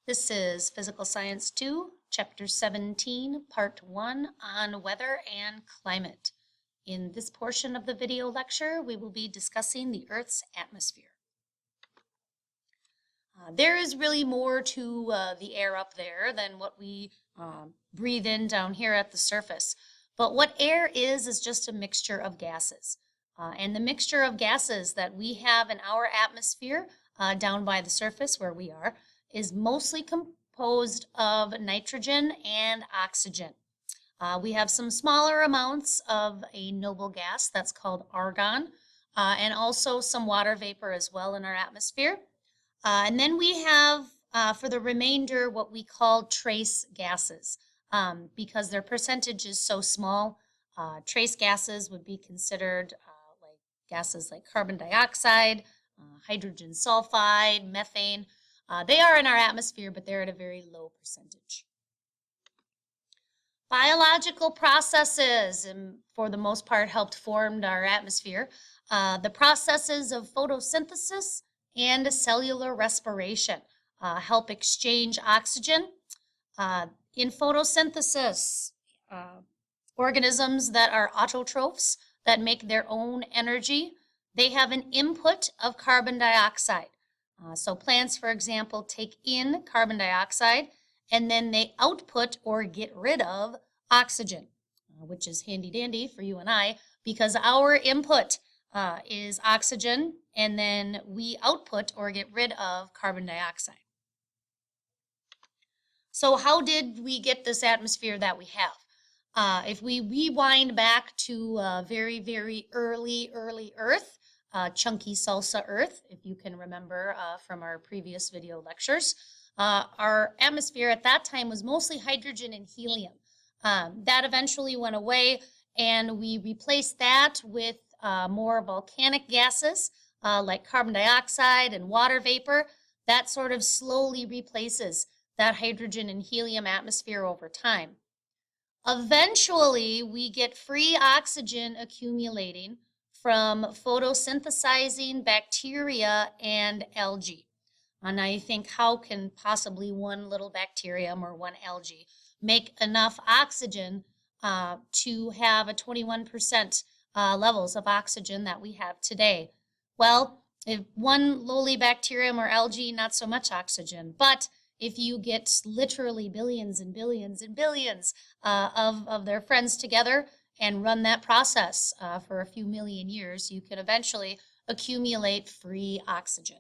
This is Physical Science 2, Chapter 17, Part 1 on Weather and Climate. In this portion of the video lecture, we will be discussing the Earth's atmosphere. There is really more to the air up there than what we breathe in down here at the surface. But what air is just a mixture of gases. And the mixture of gases that we have in our atmosphere down by the surface where we are is mostly composed of nitrogen and oxygen. We have some smaller amounts of a noble gas that's called argon, and also some water vapor as well in our atmosphere. And then we have, for the remainder, what we call trace gases. Because their percentage is so small, trace gases would be considered like gases like carbon dioxide, hydrogen sulfide, methane. They are in our atmosphere, but they're at a very low percentage. Biological processes, for the most part, helped form our atmosphere. The processes of photosynthesis and cellular respiration help exchange oxygen. In photosynthesis, organisms that are autotrophs, that make their own energy, they have an input of carbon dioxide. So plants, for example, take in carbon dioxide and then they output or get rid of oxygen, which is handy dandy for you and I because our input is oxygen and then we output or get rid of carbon dioxide. So how did we get this atmosphere that we have? If we rewind back to very, very early Earth, chunky salsa Earth, if you can remember from our previous video lectures, our atmosphere at that time was mostly hydrogen and helium. That eventually went away, and we replaced that with more volcanic gases like carbon dioxide and water vapor. That sort of slowly replaces that hydrogen and helium atmosphere over time. Eventually, we get free oxygen accumulating from photosynthesizing bacteria and algae. And I think, how can possibly one little bacterium or one algae make enough oxygen to have a 21% levels of oxygen that we have today? Well, if one lowly bacterium or algae, not so much oxygen, but if you get literally billions and billions and billions of their friends together and run that process for a few million years, you can eventually accumulate free oxygen.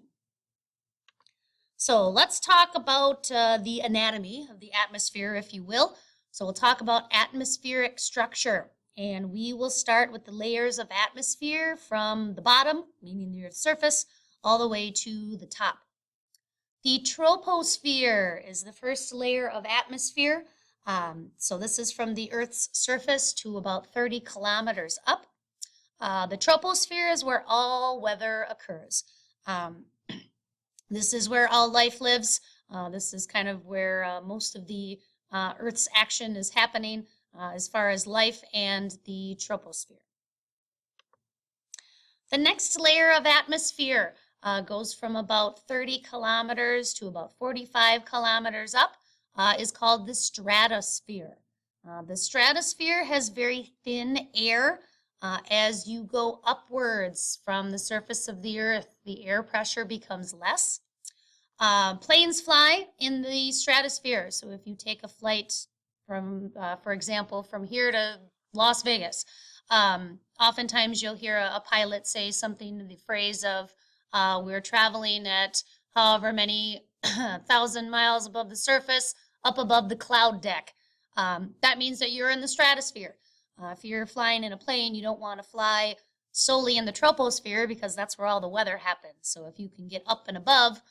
So let's talk about the anatomy of the atmosphere, if you will. So we'll talk about atmospheric structure, and we will start with the layers of atmosphere from the bottom, meaning the Earth's surface, all the way to the top. The troposphere is the first layer of atmosphere. So this is from the Earth's surface to about 30 kilometers up. The troposphere is where all weather occurs. This is where all life lives. This is kind of where most of the Earth's action is happening as far as life and the troposphere. The next layer of atmosphere goes from about 30 kilometers to about 45 kilometers up, is called the stratosphere. The stratosphere has very thin air. As you go upwards from the surface of the Earth, the air pressure becomes less. Planes fly in the stratosphere. So if you take a flight from, for example, from here to Las Vegas, oftentimes you'll hear a pilot say something to the phrase of, we're traveling at however many 1,000 miles above the surface, up above the cloud deck. That means that you're in the stratosphere. If you're flying in a plane, you don't want to fly solely in the troposphere because that's where all the weather happens. So if you can get up and above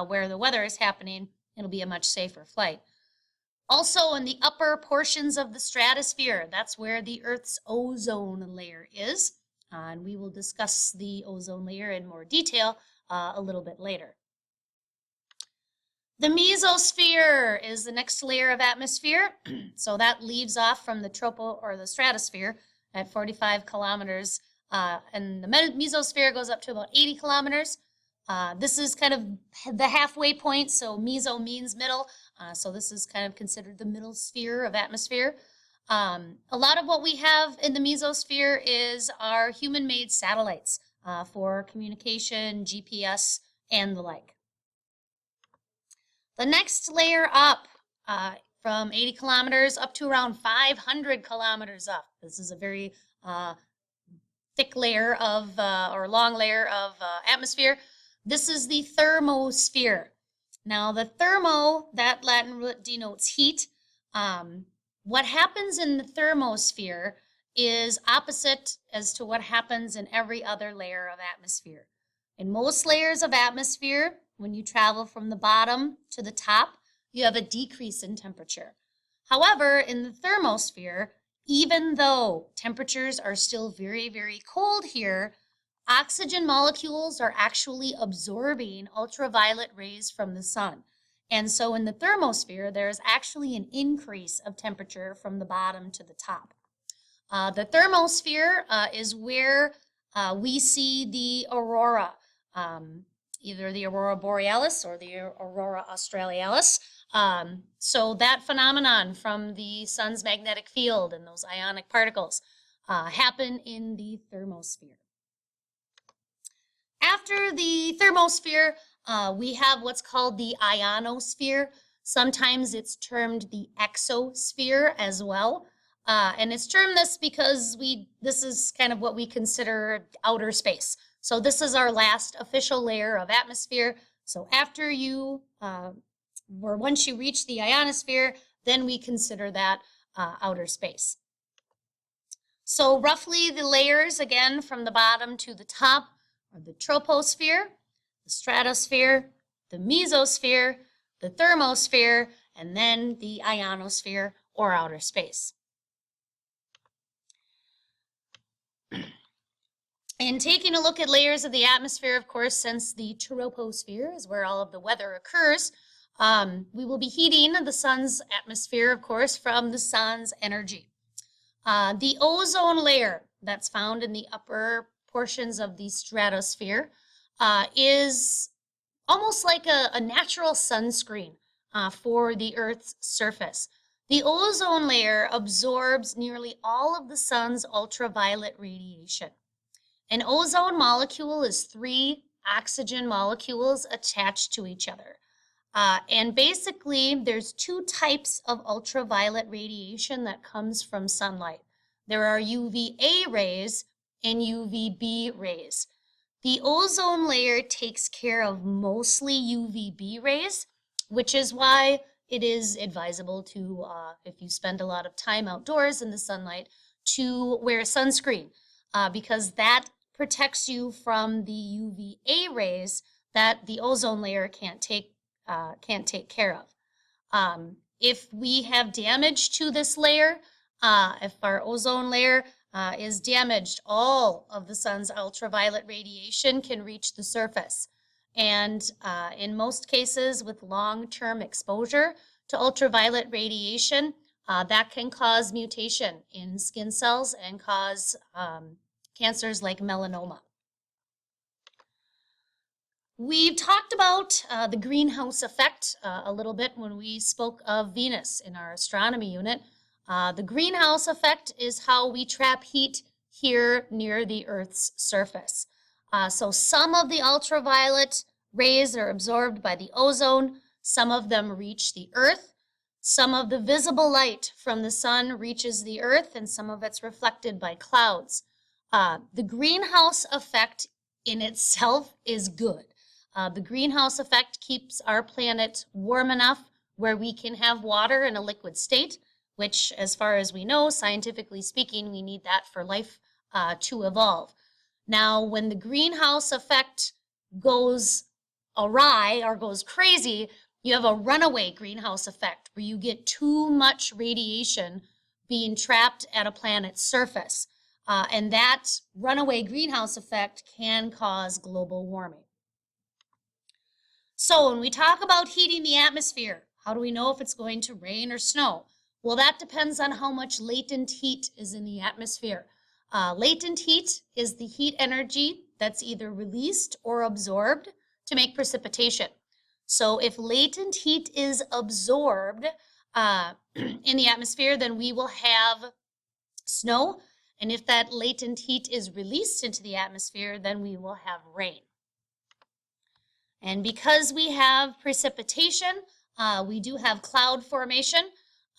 where the weather is happening, it'll be a much safer flight. Also, in the upper portions of the stratosphere, that's where the Earth's ozone layer is. And we will discuss the ozone layer in more detail a little bit later. The mesosphere is the next layer of atmosphere. So that leaves off from the the stratosphere at 45 kilometers. And the mesosphere goes up to about 80 kilometers. This is kind of the halfway point, so meso means middle. So this is kind of considered the middle sphere of atmosphere. A lot of what we have in the mesosphere is our human-made satellites for communication, GPS, and the like. The next layer up, from 80 kilometers up to around 500 kilometers up. This is a very thick layer of, or long layer of atmosphere. This is the thermosphere. Now the thermo, that Latin root denotes heat. What happens in the thermosphere is opposite as to what happens in every other layer of atmosphere. In most layers of atmosphere, when you travel from the bottom to the top, you have a decrease in temperature. However, in the thermosphere, even though temperatures are still very, very cold here, oxygen molecules are actually absorbing ultraviolet rays from the sun. And so in the thermosphere, there's actually an increase of temperature from the bottom to the top. The thermosphere is where we see the aurora, either the aurora borealis or the aurora australis. So that phenomenon from the sun's magnetic field and those ionic particles happen in the thermosphere. After the thermosphere, we have what's called the ionosphere. Sometimes it's termed the exosphere as well. And it's termed this because this is kind of what we consider outer space. So this is our last official layer of atmosphere. So after you, or once you reach the ionosphere, then we consider that outer space. So roughly the layers, again, from the bottom to the top, are the troposphere, the stratosphere, the mesosphere, the thermosphere, and then the ionosphere or outer space. And taking a look at layers of the atmosphere, of course, since the troposphere is where all of the weather occurs, we will be heating the sun's atmosphere, of course, from the sun's energy. The ozone layer that's found in the upper portions of the stratosphere is almost like a natural sunscreen for the Earth's surface. The ozone layer absorbs nearly all of the sun's ultraviolet radiation. An ozone molecule is 3 oxygen molecules attached to each other. And basically, there's 2 types of ultraviolet radiation that comes from sunlight. There are UVA rays and UVB rays. The ozone layer takes care of mostly UVB rays, which is why it is advisable to, if you spend a lot of time outdoors in the sunlight, to wear sunscreen, because that protects you from the UVA rays that the ozone layer can't take care of. If we have damage to this layer, if our ozone layer is damaged, all of the sun's ultraviolet radiation can reach the surface. And in most cases with long-term exposure to ultraviolet radiation, that can cause mutation in skin cells and cause cancers like melanoma. We've talked about the greenhouse effect a little bit when we spoke of Venus in our astronomy unit. The greenhouse effect is how we trap heat here near the Earth's surface. So some of the ultraviolet rays are absorbed by the ozone, some of them reach the Earth, some of the visible light from the sun reaches the Earth, and some of it's reflected by clouds. The greenhouse effect in itself is good. The greenhouse effect keeps our planet warm enough where we can have water in a liquid state, which, as far as we know, scientifically speaking, we need that for life to evolve. Now, when the greenhouse effect goes awry or goes crazy, you have a runaway greenhouse effect where you get too much radiation being trapped at a planet's surface. And that runaway greenhouse effect can cause global warming. So when we talk about heating the atmosphere, how do we know if it's going to rain or snow? Well, that depends on how much latent heat is in the atmosphere. Latent heat is the heat energy that's either released or absorbed to make precipitation. So if latent heat is absorbed in the atmosphere, then we will have snow. And if that latent heat is released into the atmosphere, then we will have rain. And because we have precipitation, we do have cloud formation.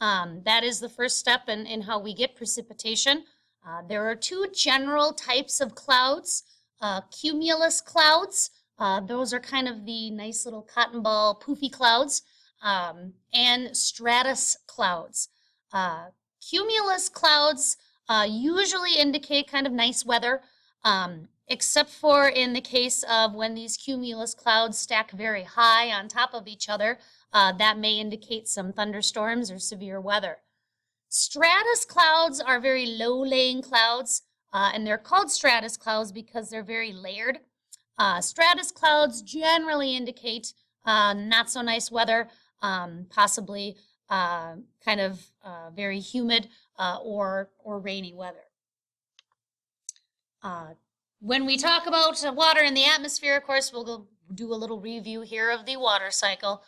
That is the first step in how we get precipitation. There are two general types of clouds. Cumulus clouds, those are kind of the nice little cotton ball poofy clouds, and stratus clouds. Cumulus clouds usually indicate kind of nice weather, except for in the case of when these cumulus clouds stack very high on top of each other, that may indicate some thunderstorms or severe weather. Stratus clouds are very low-laying clouds, and they're called stratus clouds because they're very layered. Stratus clouds generally indicate not so nice weather, possibly kind of very humid or rainy weather. When we talk about water in the atmosphere, of course, we'll do a little review here of the water cycle.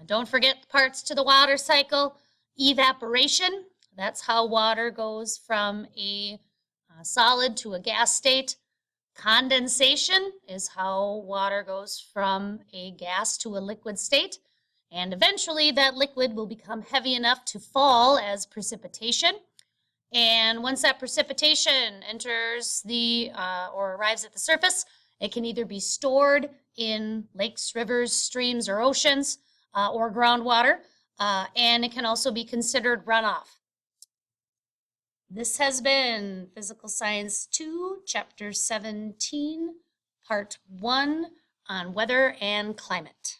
Don't forget parts to the water cycle. Evaporation, that's how water goes from a solid to a gas state. Condensation is how water goes from a gas to a liquid state. And eventually that liquid will become heavy enough to fall as precipitation. And once that precipitation enters or arrives at the surface, it can either be stored in lakes, rivers, streams, or oceans, or groundwater, and it can also be considered runoff. This has been Physical Science 2, Chapter 17, Part 1 on weather and climate.